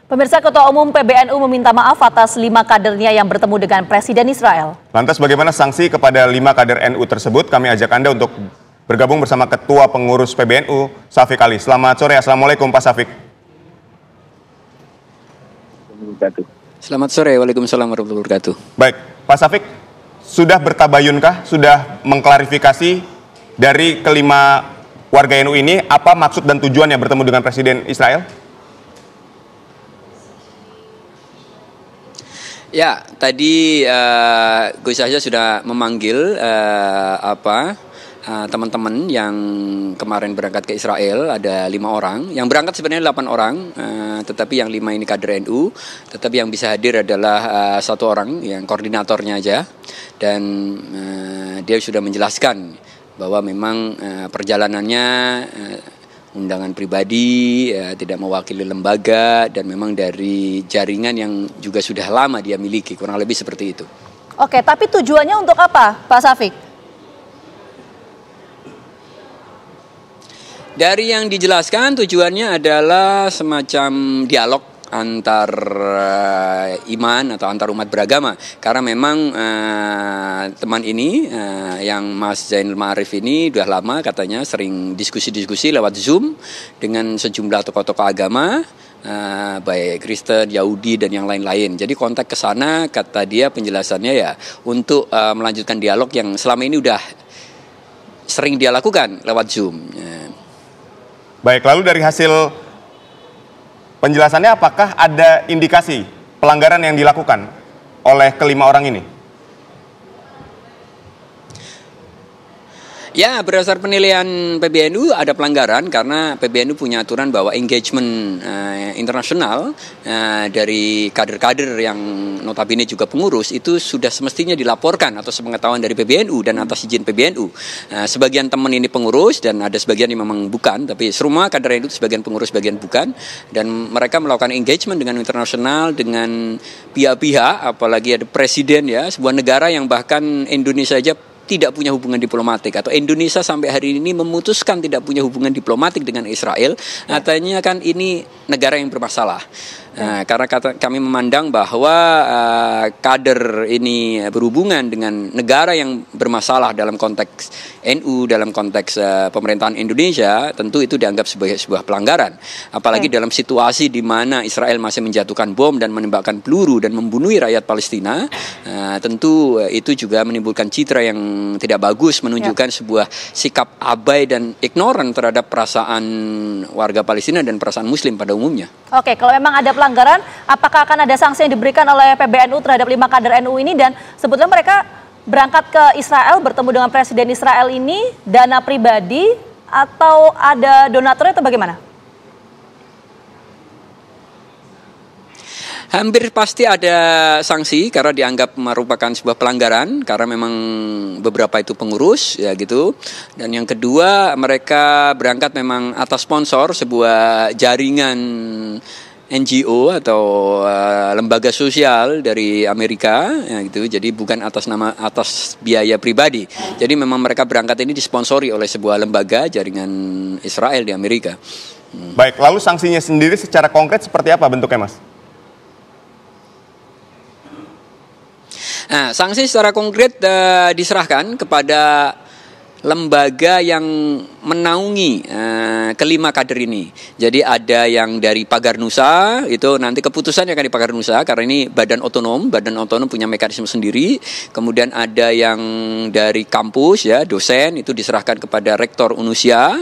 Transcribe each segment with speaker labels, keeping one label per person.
Speaker 1: Pemirsa, Ketua Umum PBNU meminta maaf atas 5 kadernya yang bertemu dengan Presiden Israel.
Speaker 2: Lantas bagaimana sanksi kepada 5 kader NU tersebut? Kami ajak Anda untuk bergabung bersama Ketua Pengurus PBNU, Syafiq Ali. Selamat sore, Assalamualaikum Pak Syafiq.
Speaker 3: Selamat sore, Waalaikumsalam warahmatullahi wabarakatuh.
Speaker 2: Baik, Pak Syafiq, sudah bertabayunkah, sudah mengklarifikasi dari kelima warga NU ini apa maksud dan tujuannya bertemu dengan Presiden Israel?
Speaker 3: Ya, tadi Gus Yahya sudah memanggil teman-teman yang kemarin berangkat ke Israel, ada 5 orang. Yang berangkat sebenarnya 8 orang, tetapi yang 5 ini kader NU. Tetapi yang bisa hadir adalah 1 orang yang koordinatornya aja. Dan dia sudah menjelaskan bahwa memang perjalanannya undangan pribadi, tidak mewakili lembaga, dan memang dari jaringan yang juga sudah lama dia miliki, kurang lebih seperti itu.
Speaker 1: Oke, tapi tujuannya untuk apa, Pak Syafiq?
Speaker 3: Dari yang dijelaskan tujuannya adalah semacam dialog antar iman atau antar umat beragama, karena memang teman ini yang Mas Zainul Ma'arif ini udah lama katanya sering diskusi-diskusi lewat Zoom dengan sejumlah tokoh-tokoh agama, baik Kristen, Yahudi dan yang lain-lain. Jadi kontak ke sana, kata dia penjelasannya ya untuk melanjutkan dialog yang selama ini udah sering dia lakukan lewat Zoom.
Speaker 2: Baik, lalu dari hasil penjelasannya apakah ada indikasi pelanggaran yang dilakukan oleh kelima orang ini?
Speaker 3: Ya, berdasar penilaian PBNU ada pelanggaran karena PBNU punya aturan bahwa engagement internasional dari kader-kader yang notabene juga pengurus itu sudah semestinya dilaporkan atau sepengetahuan dari PBNU dan atas izin PBNU. Sebagian teman ini pengurus dan ada sebagian yang memang bukan, tapi semua kader NU itu sebagian pengurus, sebagian bukan, dan mereka melakukan engagement dengan internasional, dengan pihak-pihak, apalagi ada presiden ya, sebuah negara yang bahkan Indonesia aja tidak punya hubungan diplomatik, atau Indonesia sampai hari ini memutuskan tidak punya hubungan diplomatik dengan Israel, artinya kan ini negara yang bermasalah. Karena kami memandang bahwa kader ini berhubungan dengan negara yang bermasalah dalam konteks NU, dalam konteks pemerintahan Indonesia, tentu itu dianggap sebagai sebuah pelanggaran. Apalagi dalam situasi di mana Israel masih menjatuhkan bom dan menembakkan peluru dan membunuh rakyat Palestina, tentu itu juga menimbulkan citra yang tidak bagus, menunjukkan sebuah sikap abai dan ignoran terhadap perasaan warga Palestina dan perasaan Muslim pada umumnya.
Speaker 1: Oke, kalau memang ada pelanggaran, apakah akan ada sanksi yang diberikan oleh PBNU terhadap 5 kader NU ini? Dan sebetulnya mereka berangkat ke Israel, bertemu dengan Presiden Israel ini, dana pribadi atau ada donaturnya atau bagaimana?
Speaker 3: Hampir pasti ada sanksi karena dianggap merupakan sebuah pelanggaran, karena memang beberapa itu pengurus ya gitu. Dan yang kedua, mereka berangkat memang atas sponsor sebuah jaringan NGO atau lembaga sosial dari Amerika ya gitu. Jadi bukan atas biaya pribadi. Jadi memang mereka berangkat ini disponsori oleh sebuah lembaga jaringan Israel di Amerika.
Speaker 2: Baik, lalu sanksinya sendiri secara konkret seperti apa bentuknya, Mas?
Speaker 3: Nah, sanksi secara konkret diserahkan kepada lembaga yang menaungi kelima kader ini. Jadi ada yang dari Pagar Nusa, itu nanti keputusannya akan di Pagar Nusa karena ini badan otonom punya mekanisme sendiri. Kemudian ada yang dari kampus ya, dosen, itu diserahkan kepada Rektor Unusia,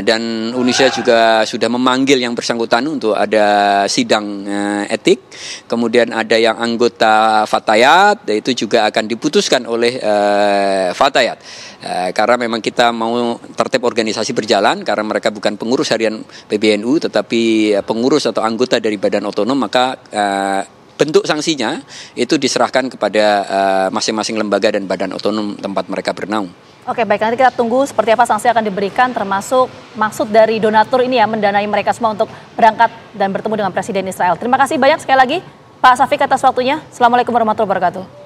Speaker 3: dan Unusia juga sudah memanggil yang bersangkutan untuk ada sidang etik. Kemudian ada yang anggota Fatayat, itu juga akan diputuskan oleh Fatayat. Karena memang kita mau tertib organisasi berjalan, karena mereka bukan pengurus harian PBNU tetapi pengurus atau anggota dari badan otonom, maka bentuk sanksinya itu diserahkan kepada masing-masing lembaga dan badan otonom tempat mereka bernaung.
Speaker 1: Oke, baik, nanti kita tunggu seperti apa sanksi akan diberikan, termasuk maksud dari donatur ini ya, mendanai mereka semua untuk berangkat dan bertemu dengan Presiden Israel. Terima kasih banyak sekali lagi Pak Syafiq atas waktunya. Assalamualaikum warahmatullahi wabarakatuh.